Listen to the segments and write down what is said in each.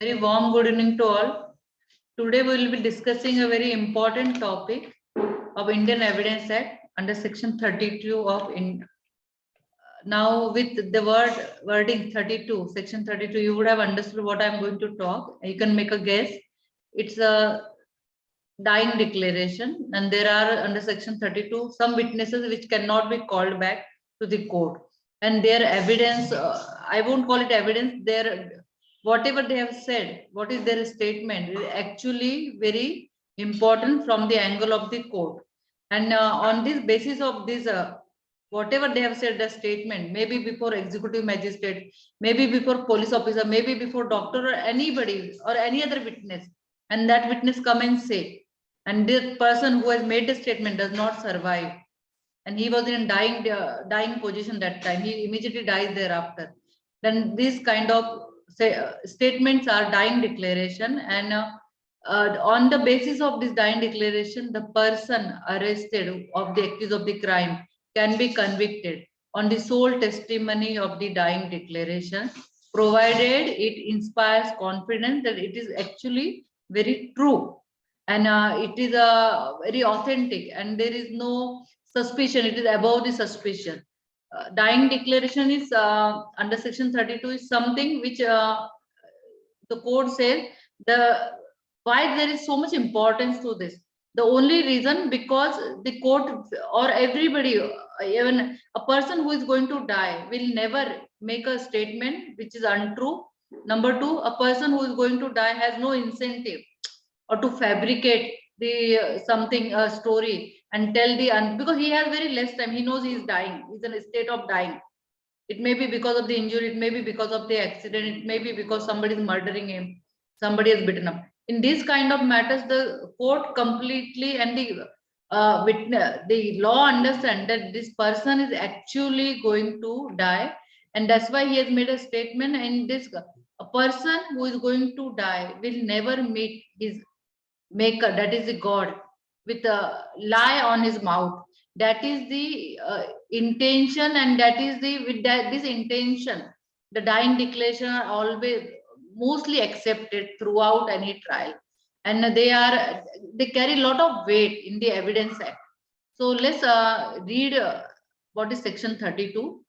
Very warm good evening to all. Today we will be discussing a very important topic of Indian Evidence Act under Section 32 of now with the wording 32, Section 32, you would have understood what I am going to talk. You can make a guess. It's a dying declaration, and there are under Section 32 some witnesses which cannot be called back to the court, and their evidence. I won't call it evidence. Their whatever they have said, what is their statement, is actually very important from the angle of the court. And on this basis of this, whatever they have said, the statement, maybe before executive magistrate, maybe before police officer, maybe before doctor or anybody or any other witness, and that witness come and say, and this person who has made the statement does not survive, and he was in dying position that time, he immediately dies thereafter, then these kind of statements are dying declaration. And on the basis of this dying declaration, the person arrested of the accused of the crime can be convicted on the sole testimony of the dying declaration, provided it inspires confidence that it is actually very true, and it is very authentic, and there is no suspicion, it is above the suspicion. Dying declaration is under Section 32 is something which the court says the why there is so much importance to this. The only reason, because the court or everybody, even a person who is going to die will never make a statement which is untrue. Number two, a person who is going to die has no incentive or to fabricate the something story and tell the because he has very less time, he knows he is dying, he's in a state of dying. It may be because of the injury, it may be because of the accident, it may be because somebody is murdering him, somebody is beaten up. In these kind of matters, the court completely and the witness, the law understand that this person is actually going to die, and that's why he has made a statement. And this a person who is going to die will never meet his maker, that is the God, with a lie on his mouth. That is the intention, and that is the with that this intention, the dying declaration are always mostly accepted throughout any trial, and they carry a lot of weight in the Evidence Act. So let's read what is Section 32.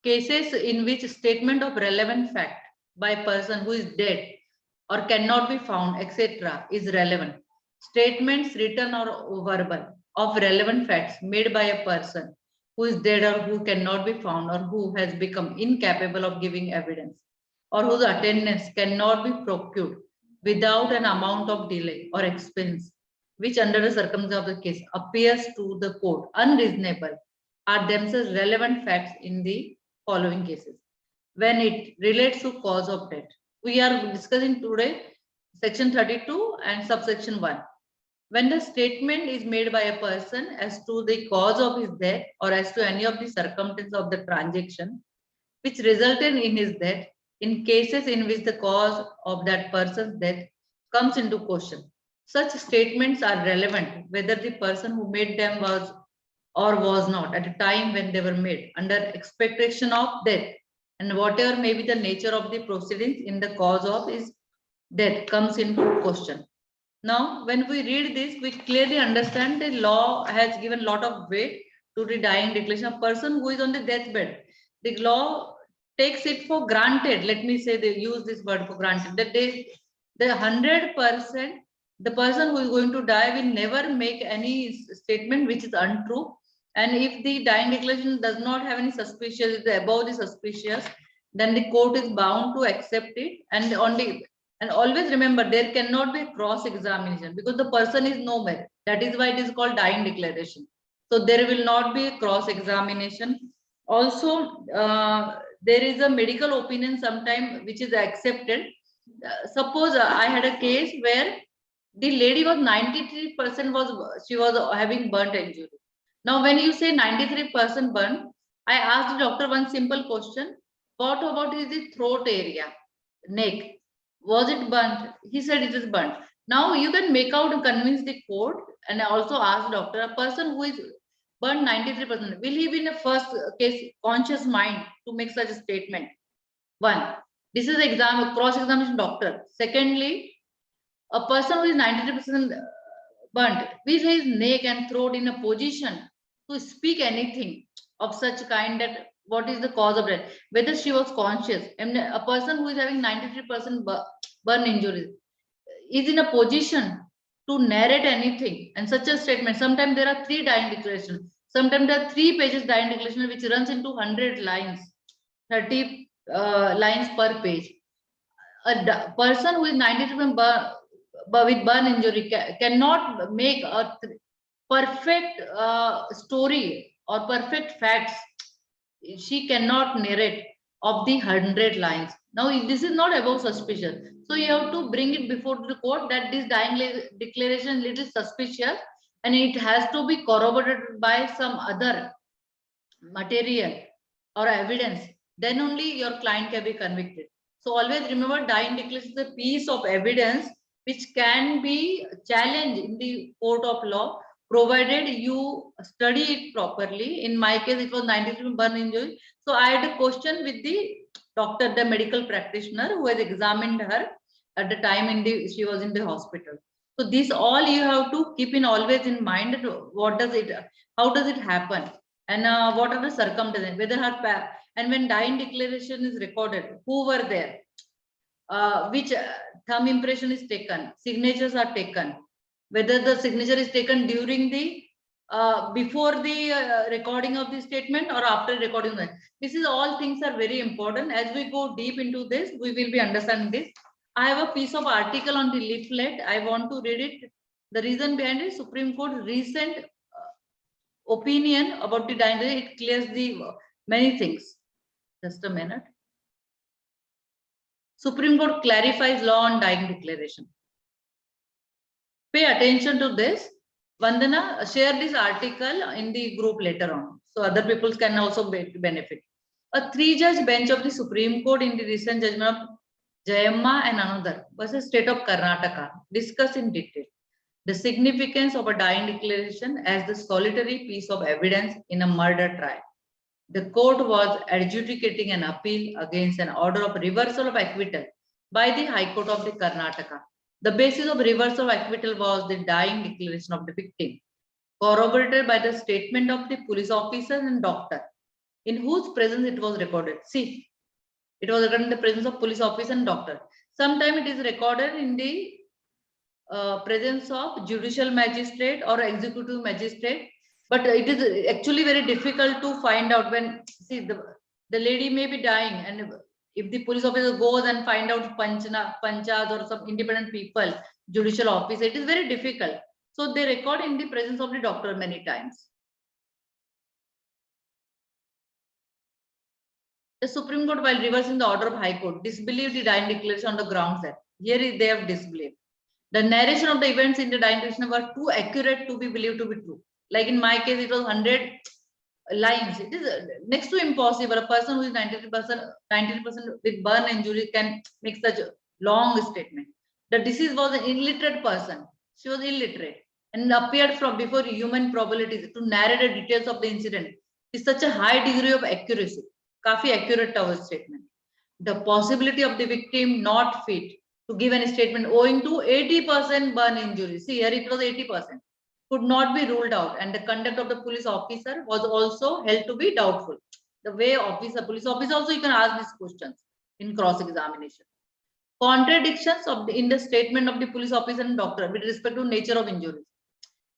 Cases in which statement of relevant fact by a person who is dead or cannot be found, etc., is relevant. Statements written or verbal of relevant facts made by a person who is dead or who cannot be found or who has become incapable of giving evidence or whose attendance cannot be procured without an amount of delay or expense, which under the circumstances of the case appears to the court unreasonable, are themselves relevant facts in the following cases. When it relates to cause of death, we are discussing today Section 32 and subsection 1. When the statement is made by a person as to the cause of his death or as to any of the circumstances of the transaction which resulted in his death, in cases in which the cause of that person's death comes into question, such statements are relevant whether the person who made them was or was not at a time when they were made under expectation of death, and whatever may be the nature of the proceedings in the cause of his death comes into question. Now, when we read this, we clearly understand the law has given a lot of weight to the dying declaration. A person who is on the deathbed, the law takes it for granted. Let me say they use this word for granted that the 100%, the person who is going to die will never make any statement which is untrue. And if the dying declaration does not have any suspicious, above the suspicious, then the court is bound to accept it. And always remember, there cannot be cross examination because the person is nowhere. That is why it is called dying declaration. So there will not be cross examination. Also, there is a medical opinion sometime which is accepted. Suppose I had a case where the lady was 93% she was having burnt injury. Now, when you say 93% burn, I asked the doctor one simple question: what about the throat area, neck? Was it burnt? He said it is burnt. Now you can make out and convince the court, and also ask doctor, a person who is burned 93%. Will he be in the first case conscious mind to make such a statement? One, this is exam cross-examination doctor. Secondly, a person who is 93% burnt with his neck and throat in a position to speak anything of such kind, that what is the cause of death, whether she was conscious, and a person who is having 93% burn injuries is in a position to narrate anything and such a statement. Sometimes there are 3 dying declarations, sometimes there are 3 pages dying declaration which runs into 100 lines, 30 lines per page. A person who is 93% with burn injury cannot make a perfect story or perfect facts. She cannot narrate of the 100 lines. Now, this is not about suspicion. So you have to bring it before the court that this dying declaration is little suspicious and it has to be corroborated by some other material or evidence. Then only your client can be convicted. So always remember, dying declaration is a piece of evidence which can be challenged in the court of law, provided you study it properly. In my case, it was 93 burn injury. So I had a question with the doctor, the medical practitioner who has examined her at the time she was in the hospital. So this all you have to keep in always in mind. What does it, how does it happen? And what are the circumstances, whether her and when dying declaration is recorded, who were there, which thumb impression is taken, signatures are taken, whether the signature is taken during the before the recording of the statement or after recording that. This is all things are very important. As we go deep into this, we will be understanding this. I have a piece of article on the leaflet. I want to read it. The reason behind it, Supreme Court recent opinion about the dying declaration, it clears the many things. Just a minute. Supreme Court clarifies law on dying declaration. Pay attention to this. Vandana, share this article in the group later on, so other people can also benefit. A 3-judge bench of the Supreme Court in the recent judgment of Jayamma and Another versus State of Karnataka discuss in detail the significance of a dying declaration as the solitary piece of evidence in a murder trial. The court was adjudicating an appeal against an order of reversal of acquittal by the High Court of the Karnataka. The basis of reversal of acquittal was the dying declaration of the victim, corroborated by the statement of the police officer and doctor, in whose presence it was recorded. See, it was recorded in the presence of police officer and doctor. Sometimes it is recorded in the presence of judicial magistrate or executive magistrate, but it is actually very difficult to find out when, see, the lady may be dying, and if the police officer goes and find out panchas or some independent people, judicial office, it is very difficult. So they record in the presence of the doctor many times. The Supreme Court, while reversing the order of High Court, disbelieved the dying declaration on the grounds that here they have disbelieved. The narration of the events in the dying declaration were too accurate to be believed to be true. Like in my case, it was 100 lines. It is next to impossible. A person who is 93% with burn injury can make such a long statement. The deceased was an illiterate person. She was illiterate and appeared from before human probabilities to narrate the details of the incident. It's such a high degree of accuracy. Kafi accurate our statement. The possibility of the victim not fit to give any statement owing to 80% burn injury. See, here it was 80%. Could not be ruled out, and the conduct of the police officer was also held to be doubtful. The way police officer also, you can ask these questions in cross-examination. Contradictions in the statement of the police officer and doctor with respect to nature of injuries.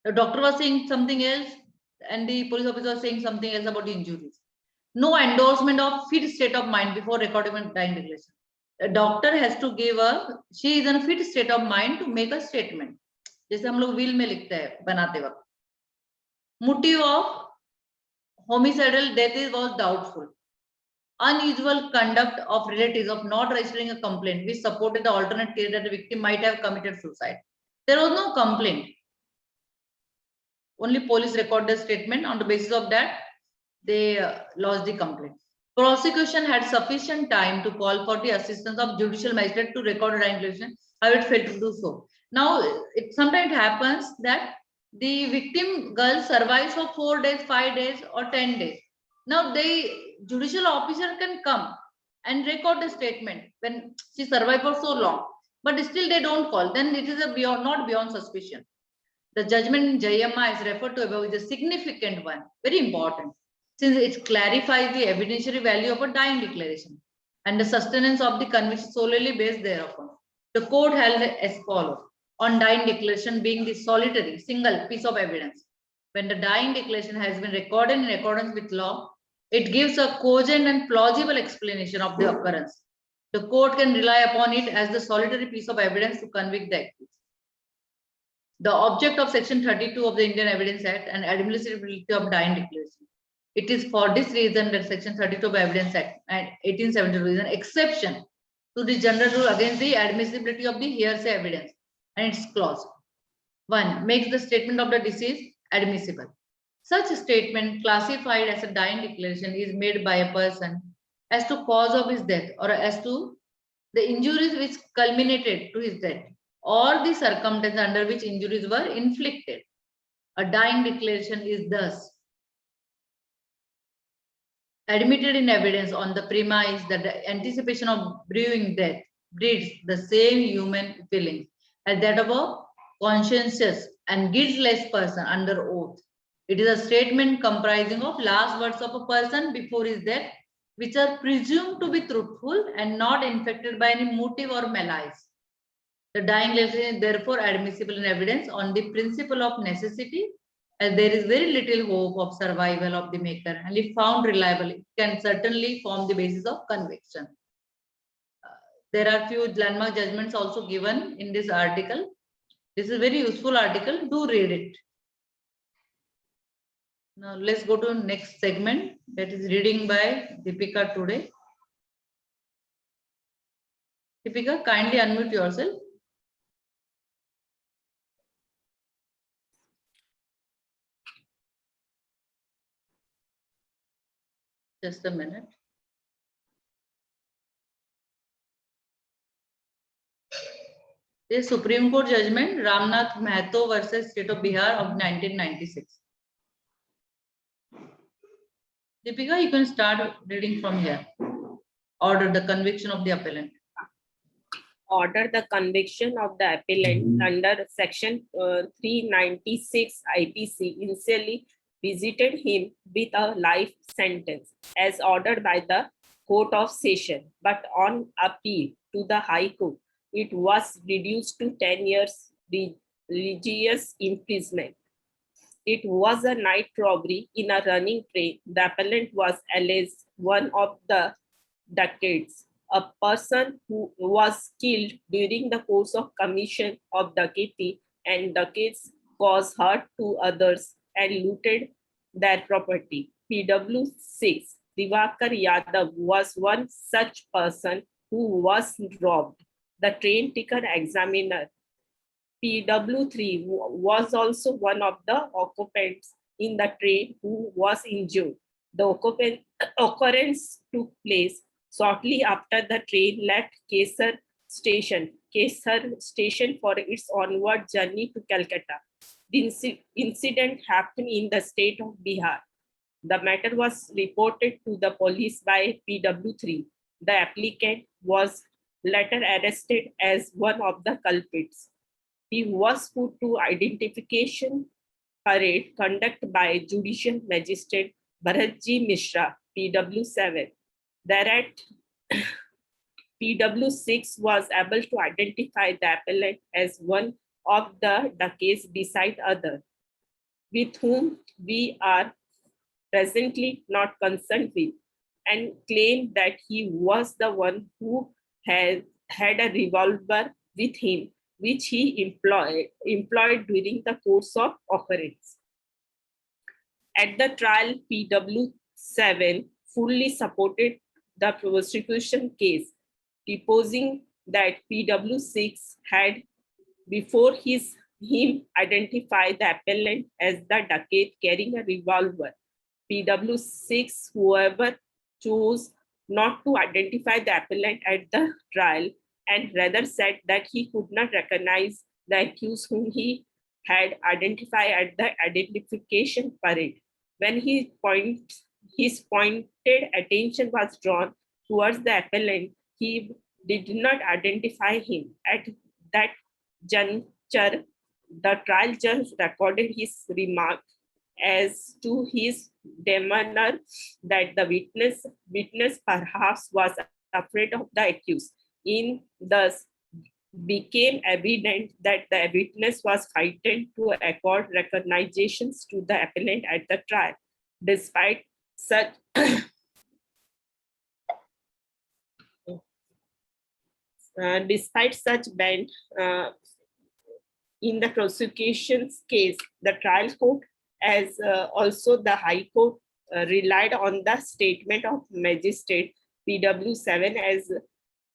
The doctor was saying something else, and the police officer was saying something else about the injuries. No endorsement of fit state of mind before recording a dying declaration. The doctor has to give she is in a fit state of mind to make a statement. जैसे हम लोग will में लिखते हैं बनाते वक्त. Motive of homicidal death was doubtful. Unusual conduct of relatives of not registering a complaint, which supported the alternate theory that the victim might have committed suicide. There was no complaint. Only police recorded the statement. On the basis of that, they lodged the complaint. Prosecution had sufficient time to call for the assistance of judicial magistrate to record a dying declaration. I would fail to do so. Now, sometimes it happens that the victim girl survives for 4 days, 5 days, or 10 days. Now, the judicial officer can come and record the statement when she survived for so long, but still they don't call. Then it is a beyond, not beyond suspicion. The judgment in Jayamma is referred to above is a significant one, very important, since it clarifies the evidentiary value of a dying declaration and the sustenance of the conviction solely based thereupon. The court held as follows: on dying declaration being the solitary single piece of evidence. When the dying declaration has been recorded in accordance with law, it gives a cogent and plausible explanation of the occurrence. The court can rely upon it as the solitary piece of evidence to convict the accused. The object of Section 32 of the Indian Evidence Act and admissibility of dying declaration. It is for this reason that Section 32 of Evidence Act and 1872 is an exception to the general rule against the admissibility of the hearsay evidence, and its clause 1 makes the statement of the deceased admissible. Such a statement, classified as a dying declaration, is made by a person as to cause of his death or as to the injuries which culminated to his death or the circumstances under which injuries were inflicted. A dying declaration is thus admitted in evidence on the premise that the anticipation of brewing death breeds the same human feelings as that of a conscientious and guiltless person under oath. It is a statement comprising of last words of a person before his death, which are presumed to be truthful and not infected by any motive or malice. The dying declaration is therefore admissible in evidence on the principle of necessity, as there is very little hope of survival of the maker, and if found reliable, it can certainly form the basis of conviction. There are few landmark judgments also given in this article. This is a very useful article. Do read it. Now let's go to next segment, that is reading by Deepika today. Deepika, kindly unmute yourself. Just a minute. The Supreme Court judgment, Ramnath Mahato versus State of Bihar of 1996. Deepika, you can start reading from here. Order the conviction of the appellant. Order the conviction of the appellant under Section 396 IPC initially visited him with a life sentence as ordered by the Court of Session, but on appeal to the High Court, it was reduced to 10 years religious imprisonment. It was a night robbery in a running train. The appellant was alleged one of the decades, a person who was killed during the course of commission of dacoity, and dacoits caused hurt to others and looted their property. PW6 Divakar Yadav was one such person who was robbed. The train ticket examiner PW3 was also one of the occupants in the train who was injured. The occurrence took place shortly after the train left Kesar station for its onward journey to Calcutta. The incident happened in the state of Bihar. The matter was reported to the police by PW3. The applicant was later arrested as one of the culprits. He was put to identification parade conducted by Judicial Magistrate Bharatji Mishra, PW7. Thereat, PW6 was able to identify the appellant as one of the dacoits beside others, with whom we are presently not concerned with, and claimed that he was the one who had a revolver with him, which he employed during the course of occurrence. At the trial, PW7 fully supported the prosecution case, deposing that PW6 had before him identified the appellant as the dacoit carrying a revolver. PW6, however, chose not to identify the appellant at the trial and rather said that he could not recognize the accused whom he had identified at the identification parade. When his pointed attention was drawn towards the appellant, he did not identify him. At that juncture, the trial judge recorded his remark as to his demeanor that the witness perhaps was afraid of the accused. In thus became evident that the witness was frightened to accord recognitions to the appellant at the trial. Despite such bent in the prosecution's case, the trial court, as also the High Court, relied on the statement of Magistrate PW7 as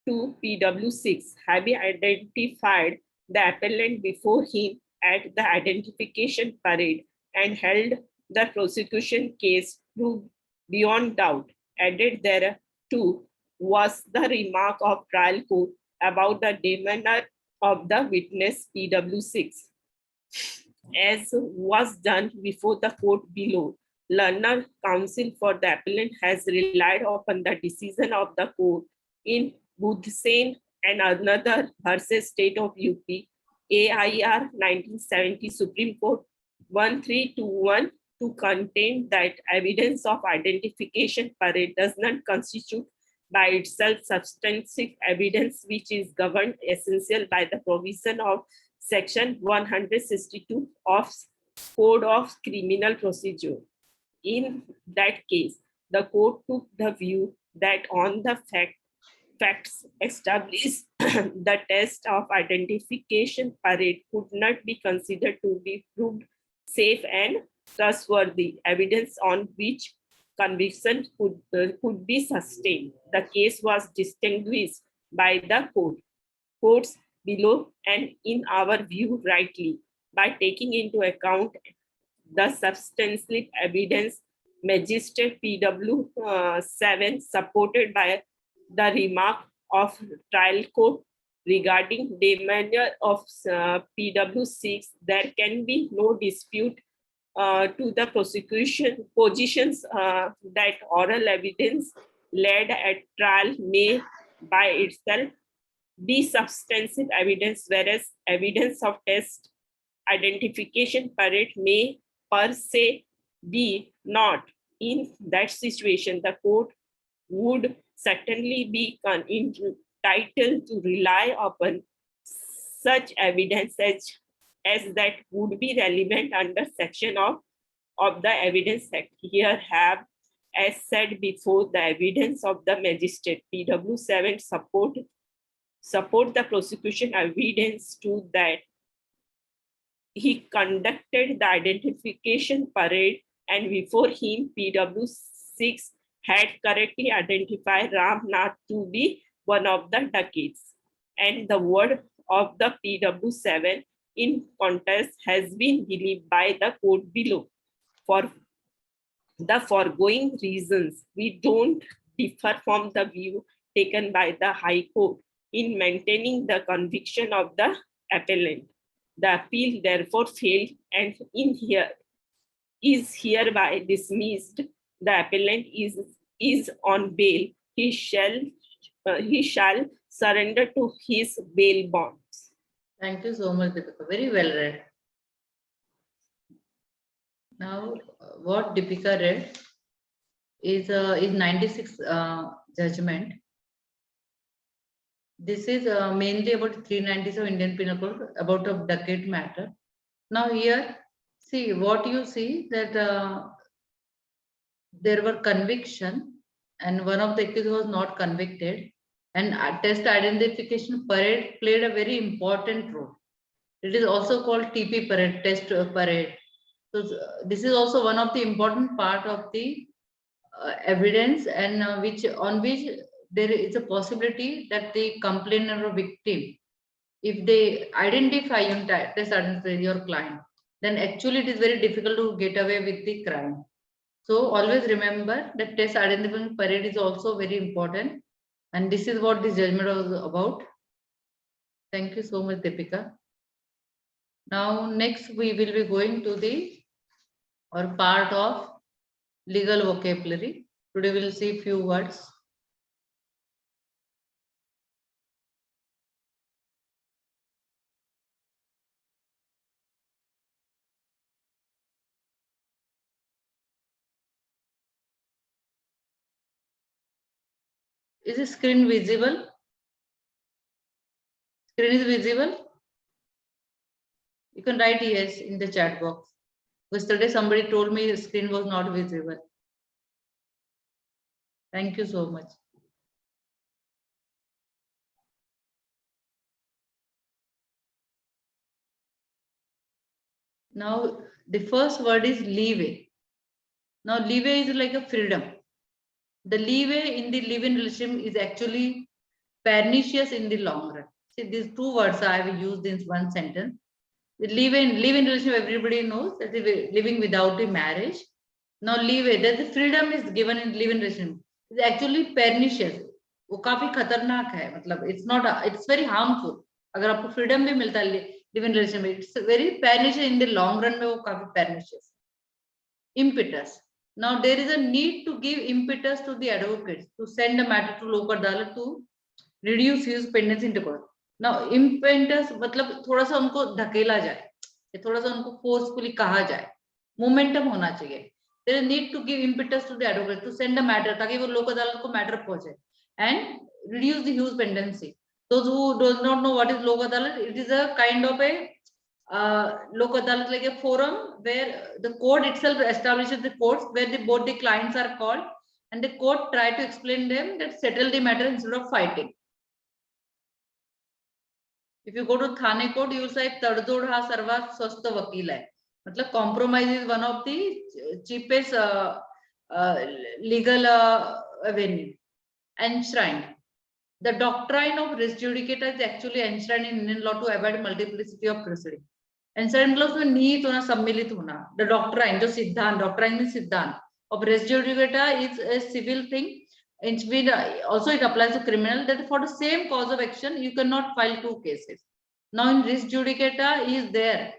to PW6, having identified the appellant before him at the identification parade and held the prosecution case proved beyond doubt. Added thereto was the remark of trial court about the demeanor of the witness PW6. As was done before the court below, learned counsel for the appellant has relied upon the decision of the court in Budhsen and another versus State of UP, AIR 1970 Supreme Court 1321 to contain that evidence of identification parade does not constitute by itself substantive evidence which is governed essential by the provision of Section 162 of Code of Criminal Procedure. In that case, the court took the view that on the facts established, the test of identification parade could not be considered to be proved safe and trustworthy evidence on which conviction could be sustained. The case was distinguished by the courts below and in our view rightly by taking into account the substantive evidence Magistrate PW7 supported by the remark of trial court regarding demeanor of PW6, there can be no dispute to the prosecution positions that oral evidence led at trial may by itself be substantive evidence, whereas evidence of test identification parade may per se be not. In that situation, the court would certainly be entitled to rely upon such evidence as that would be relevant under section of the Evidence Act. Here have, as said before, the evidence of the magistrate PW7 support the prosecution evidence to that he conducted the identification parade and before him PW6 had correctly identified Ramnath to be one of the decades. And the word of the PW7 in contest has been believed by the court below. For the foregoing reasons, we don't differ from the view taken by the High Court in maintaining the conviction of the appellant. The appeal therefore failed and is hereby dismissed. The appellant is on bail. He shall surrender to his bail bonds. Thank you so much, Deepika. Very well read. Now, what Deepika read is 96 judgment. This is mainly about 397 Indian Penal Code, about a decade matter. Now here, see what you see that there were conviction and one of the accused was not convicted, and test identification parade played a very important role. It is also called TP parade, test parade. So this is also one of the important part of the evidence, and on which there is a possibility that the complainant or victim, if they identify you, test identify your client, then actually it is very difficult to get away with the crime. So always remember that test identification parade is also very important, and this is what this judgment was about. Thank you so much, Deepika. Now, next we will be going to the or part of legal vocabulary. Today we will see few words. Is the screen visible? Screen is visible? You can write yes in the chat box. Yesterday somebody told me the screen was not visible. Thank you so much. Now, the first word is leeway. Now, leeway is like a freedom. The leeway in the live-in relationship is actually pernicious in the long run. See, these two words I have used in one sentence. The live-in relationship, everybody knows that is living without a marriage. Now, leeway, that the freedom is given in live-in relationship is actually pernicious. वो काफी खतरनाक है, मतलब it's not, it's very harmful. अगर आपको freedom भी मिलता है live-in relationship में, it's very pernicious in the long run में, वो काफी pernicious. Impetus. Now there is a need to give impetus to the advocates to send a matter to local अदालत to reduce his pendency into court. Now impetus मतलब थोड़ा सा उनको धकेला जाए, थोड़ा सा उनको forcefully कहा जाए, momentum होना चाहिए. There is need to give impetus to the advocate to send a matter ताकि वो लोक अदालत को matter पहुंचे and reduce the huge pendency. Those who do not know what is lok adalat, it is a kind of a lok adalat, like a forum where the court itself establishes the courts where both the clients are called and the court try to explain them that settle the matter instead of fighting. If you go to Thane court, you will say tadjod ha sarvat swasta vakil hai. मतलब compromise is one of the cheapest legal avenue. Enshrined. The doctrine of res judicata is actually enshrined in Indian law to avoid multiplicity of proceeding. Enshrined मतलब उसमें निहित होना, सम्मिलित होना. The doctrine, जो सिद्धांत, doctrine means सिद्धांत of res judicata is a civil thing. Also it applies to criminal, that for the same cause of action you cannot file two cases. Now in res judicata is there,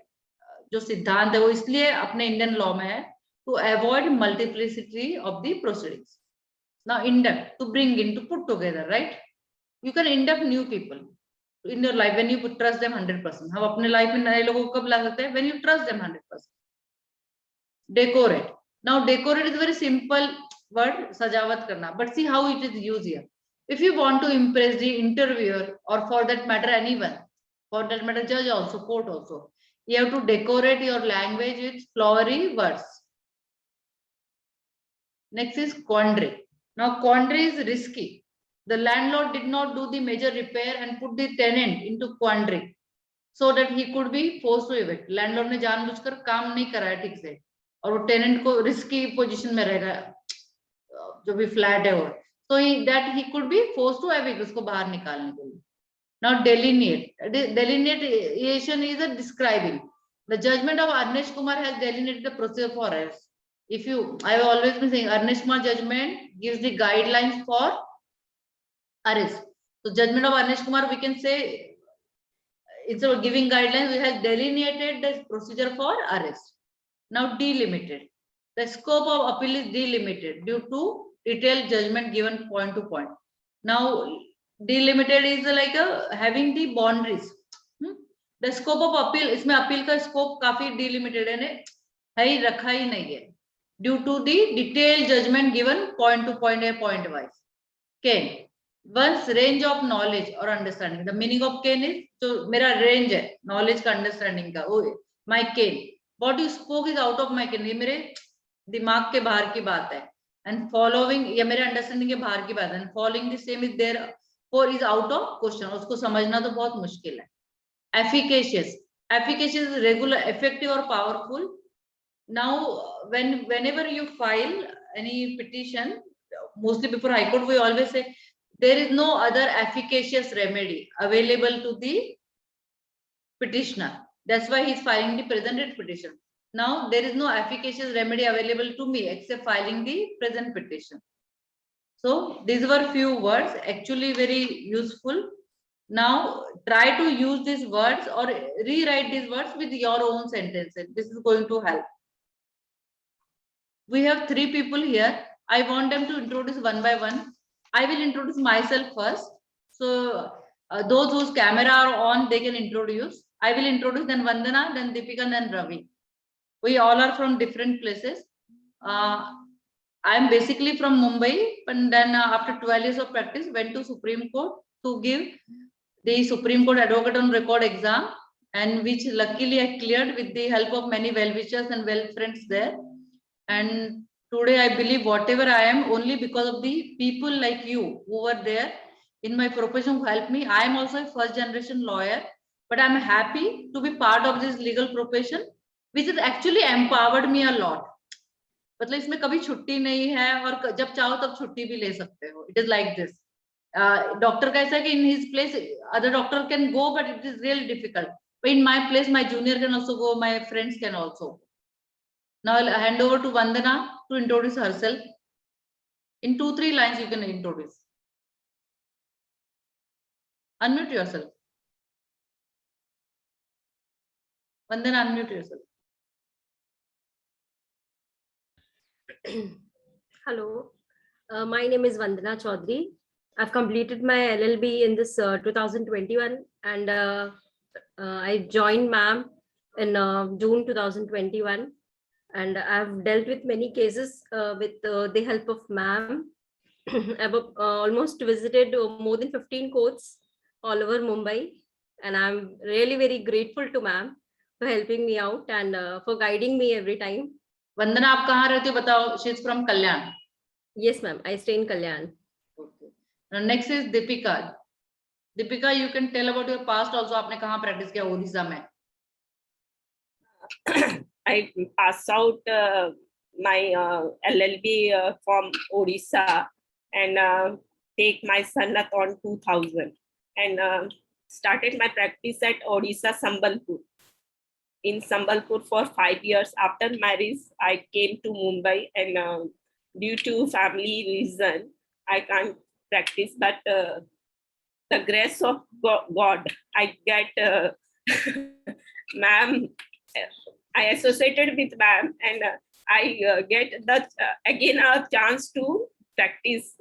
जो सिद्धांत है वो इसलिए अपने Indian law में है to avoid multiplicity of the proceedings. Now induct, to bring in, to put together, right? You can induct new people in your life when you trust them 100%. हम अपने लाइफ में नए लोगों को कब ला सकते हैं? When you trust them 100%. Decorate. Now decorate is a very simple word, सजावट करना, but see how it is used here. If you want to impress the interviewer or for that matter anyone, for that matter judge also, court also, you have to decorate your language with flowery words. Next is quandary. Now quandary is risky. The landlord did not do the major repair and put the tenant into quandary so that he could be forced to evict. Landlord ने जानबूझकर काम नहीं कराया ठीक से और वो tenant को risky position में रहेगा, जो भी flat है वो, so that he could be forced to evict, उसको बाहर निकालने के लिए. Now delineate. Delineation is a describing. The judgment of Arnesh Kumar has delineated the procedure for arrest. If you, I have always been saying, Arnesh Kumar judgment gives the guidelines for arrest. So judgment of Arnesh Kumar, we can say, instead of giving guidelines, we have delineated the procedure for arrest. Now delimited. The scope of appeal is delimited due to detailed judgment given point to point. Now delimited is like having the boundaries. The scope of appeal, इसमें appeal का scope काफी delimited है ही रखा ही नहीं है due to the detailed judgment given point to point and point wise. Cane. One's range of knowledge or understanding. The meaning of cane is, so मेरा range है knowledge का understanding का, oh my cane. What you spoke is out of my cane. ये मेरे दिमाग के बाहर की बात है. And following, ये मेरे understanding के बाहर की बात है. And following the same is there, for is out of question. उसको समझना तो बहुत मुश्किल है. Efficacious. Efficacious is regular, effective or powerful. Now, whenever you file any petition, mostly before High Court, we always say there is no other efficacious remedy available to the petitioner. That's why he's filing the present writ petition. Now, there is no efficacious remedy available to me except filing the present petition. So, these were few words, actually very useful. Now try to use these words or rewrite these words with your own sentences. This is going to help. We have 3 people here. I want them to introduce one by one. I will introduce myself first. So those whose camera are on, they can introduce. I will introduce, then Vandana, then Deepika, then Ravi. We all are from different places. I am basically from Mumbai, and then after 12 years of practice, went to Supreme Court to give the Supreme Court Advocate on Record exam, and which luckily I cleared with the help of many well-wishers and well-friends there. And today I believe whatever I am, only because of the people like you who were there in my profession who helped me. I am also a first generation lawyer, but I'm happy to be part of this legal profession, which has actually empowered me a lot. मतलब इसमें कभी छुट्टी नहीं है और जब चाहो तब छुट्टी भी ले सकते हो. It is like this. Doctor का ऐसा है कि in his place other doctor can go, but it is really difficult. But in my place, my junior can also go, my friends can also. Now I'll hand over to Vandana to introduce herself. In 2-3 lines, you can introduce. Unmute yourself. Vandana, unmute yourself. Hello, my name is Vandana Chaudhary. I've completed my LLB in this 2021, and I joined MAM in June 2021, and I've dealt with many cases with the help of MAM. I've almost visited more than 15 courts all over Mumbai, and I'm really very grateful to MAM for helping me out and for guiding me every time. Vandana, आप कहाँ रहते हो बताओ? She's from Kalyan. Yes, ma'am. I stay in Kalyan. Okay. Now next is Deepika. Deepika, you can tell about your past also. आपने कहाँ practice किया ओडिशा में? I passed out my LLB from Odisha and take my sanat on 2000 and started my practice at Odisha Sambalpur. In Sambalpur for 5 years. After marriage, I came to Mumbai and due to family reason, I can't practice, but the grace of God, I get ma'am, I associated with ma'am and I get that again a chance to practice.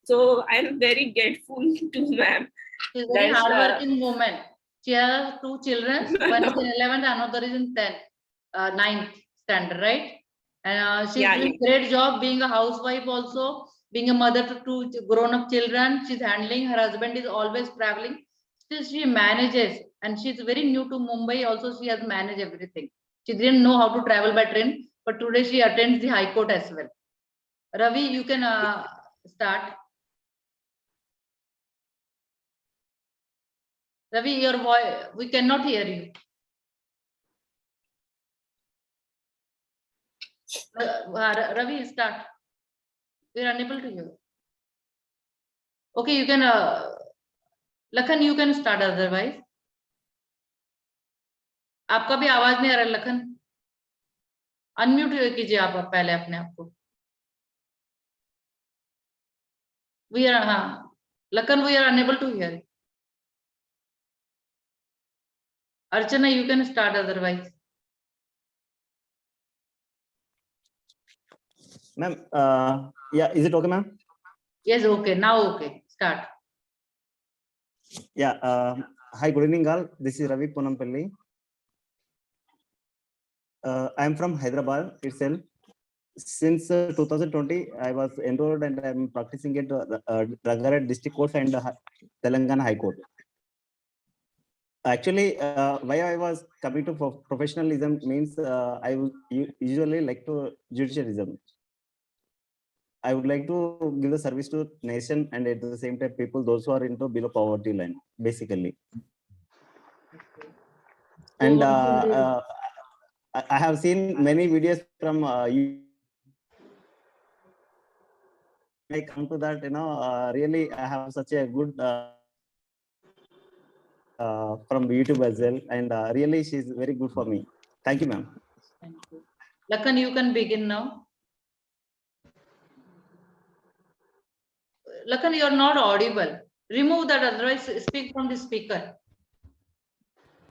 So I'm very grateful to ma'am. She's a very hardworking woman. She has 2 children. One is in 11th, another is in 9th standard, right? And she's doing great job being a housewife also, being a mother to 2 grown-up children. She's handling, her husband is always traveling. Still she manages, and she's very new to Mumbai also. She has managed everything. She didn't know how to travel by train, but today she attends the High Court as well. Ravi, you can start. Ravi, your voice, we cannot hear you. Ravi, start. We are unable to hear. Okay, you can, Lakhan, you can start otherwise. आपका भी आवाज नहीं आ रहा Lakhan. Unmute कीजिए आप पहले अपने आप को. We are, हाँ. Lakhan, we are unable to hear. Archana, you can start otherwise. Ma'am, yeah, is it okay, ma'am? Yes, okay. Now, okay. Start. Yeah. Hi, good evening, all. This is Ravi Ponampalli. I am from Hyderabad itself. Since 2020, I was enrolled and I am practicing at Rangared District Court and Telangana High Court. Actually, why I was coming to professionalism means I would usually like to judicialism. I would like to give the service to nation and at the same time people, those who are into below poverty line, basically. And I have seen many videos from I come to that, really I have such a good from YouTube as well, and really she's very good for me. Thank you, ma'am. Thank you. Lakhan, you can begin now. Lakhan, you are not audible. Remove that, otherwise speak from the speaker.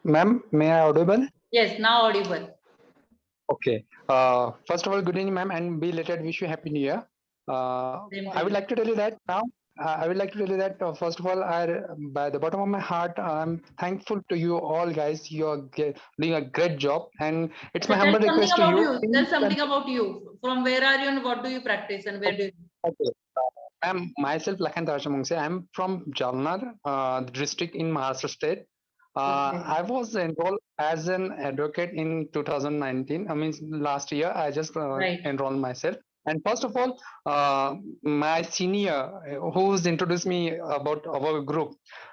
Ma'am, may I audible? Yes, now audible. Okay. First of all, good evening, ma'am, and belated wish you happy new year. Same to I would you. like to tell you that now. I would like to tell you that first of all, by the bottom of my heart, I'm thankful to you all, guys. You are doing a great job, and it's my Tell humble something request to about you. you. Tell something about you. From where are you and what do you practice and where do you? Okay. I'm myself Lakhan Tarashamungse. I'm from Jalna district in Maharashtra state. Okay. I was enrolled as an advocate in 2019. I mean, last year I just Right. enrolled myself. And first of all, my senior who's introduced me about our group,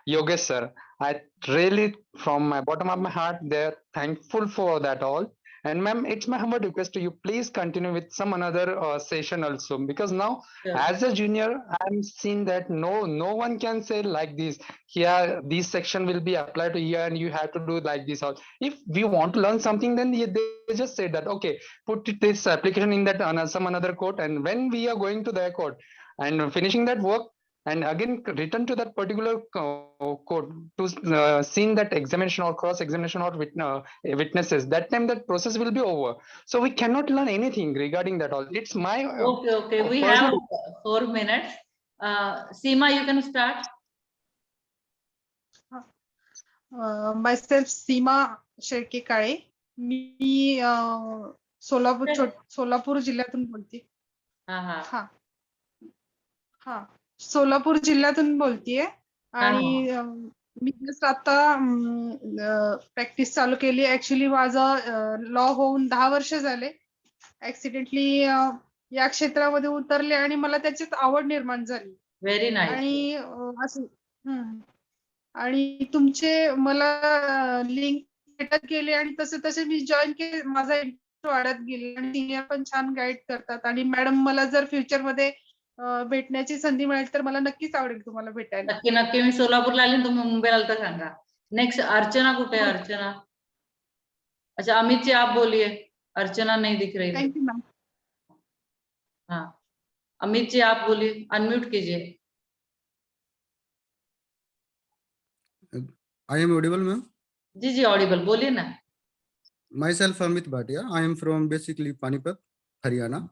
Yogesh sir, I really, from my bottom of my heart, they're thankful for that all. And ma'am, it's my humble request to you, please continue with some another session also, because now Sure. as a junior, I'm seeing that no one can say like this. Here, this section will be applied to here, and you have to do like this. If we want to learn something, then they just say that okay, put this application in that some another code, and when we are going to their code and finishing that work, and again return to that particular code to seeing that examination or cross examination or witnesses, that time that process will be over. So we cannot learn anything regarding that all. It's my Okay. We personal. have 4 minutes. Seema, you can start. myself सीमा शेळके काळे मी सोलापूर जिल्ह्यातून बोलते. हा. हा सोलापूर जिल्ह्यातून बोलतेय आणि मी just आता practice चालू केली. ऍक्च्युली माझं लॉ होऊन 10 वर्ष झाले. ऍक्सिडेंटली या क्षेत्रामध्ये उतरले आणि मला त्याच्यात आवड निर्माण झाली व्हेरी नाईस. आणि असं आणि तुमचे मला लिंक भेटत गेले आणि तसे मी जॉईन केले. माझा इंटरेस्ट वाढत गेले आणि सिनियर पण छान गाईड करतात. आणि मॅडम, मला जर फ्युचर मध्ये भेटण्याची संधी मिळेल तर मला नक्कीच आवडेल तुम्हाला भेटायला. नक्की मी सोलापूरला आले, तुम्ही मुंबईला आलं तर सांगा. नेक्स्ट अर्चना कुठे आहे? अर्चना. अच्छा, अमित जी आप बोलिए. अर्चना नहीं दिख रही. Thank you ma'am. हाँ, अमित जी आप बोलिए, अनम्यूट कीजिए. I am audible, ma'am. जी ऑडिबल, बोलिए ना. Myself Amit Bhatia. I am from basically Panipat, Haryana.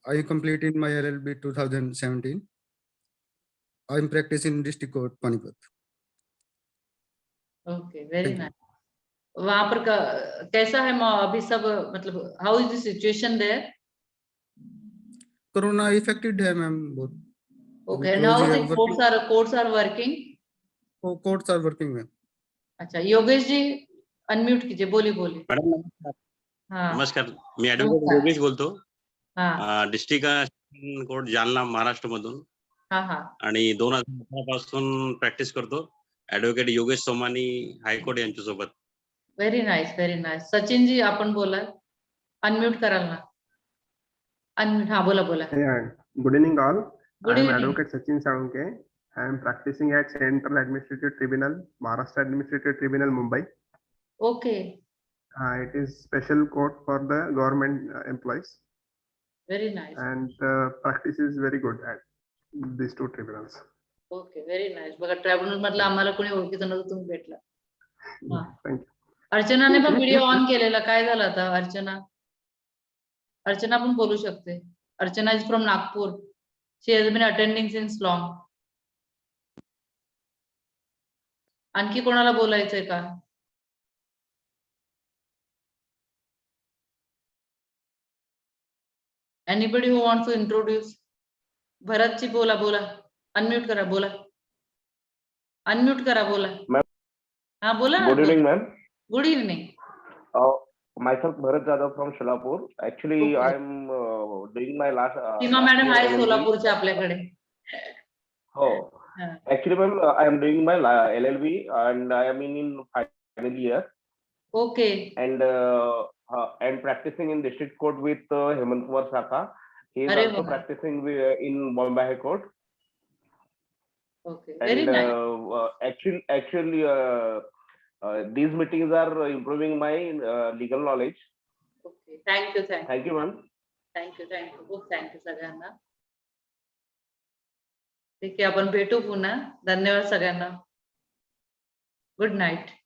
I completed my LLB 2017. I am practicing district court Panipat. Okay, very Thank you. Nice. वहां पर कैसा है अभी सब, मतलब how is the situation there? Corona affected है ma'am बहुत. Okay, Because now we the are working- courts are working. courts are working, ma'am. अच्छा, योगेश जी अनम्यूट कीजिए, बोलिए. मॅडम नमस्कार. हाँ. नमस्कार, मी ऍडव्होकेट नमस्कार. योगेश बोलतो. हाँ. डिस्ट्रिक्ट कोर्ट जालना, महाराष्ट्र मधून. हाँ. आणि 2018 पासून प्रॅक्टिस करतो. ऍडव्होकेट योगेश सोमानी हायकोर्ट यांच्यासोबत. Very nice. सचिन जी आपण बोला. अनम्यूट कराल ना. अनम्यूट. हाँ, बोला. Good evening all. Good I am evening. Advocate Sachin Salunke. I am practicing at Central Administrative Tribunal, Maharashtra Administrative Tribunal, Mumbai. Okay, It is special court for the government employees, very nice. and practice is very good at these two tribunals. Okay, very nice. बघा, tribunal मधलं आम्हाला कोणी ओळखीचं नव्हतं, तुम्ही भेटला. हा. Thank you. अर्चनाने पण व्हिडिओ ऑन केलेला. काय झालं आता? अर्चना पण बोलू शकते. Archana is from Nagpur. She has been attending since long. आणखी कोणाला बोलायचंय का? Anybody who wants to introduce? Bharat ji बोला. अनम्यूट करा, बोला. अनम्यूट करा, बोला. Ma'am. हाँ, बोला. Good evening, ma'am. Good evening. Myself Bharat Jadhav from Sholapur. Actually, Okay. I'm doing my last. Seema last madam year आहे LLB. सोलापूरच्या आपल्याकडे. Oh, हा. actually, ma'am, I am doing my LLB and I am in final year okay. and practicing in district court with Hemant Kumar Saka. He is अरे also वाह. practicing in Bombay High Court. Okay, very And nice. actually, these meetings are improving my legal knowledge. Okay, thank you. Thank you, ma'am. Thank you. खूप thank you सगळ्यांना. ठीक आहे, आपण भेटू पुन्हा. धन्यवाद सगळ्यांना. Good night.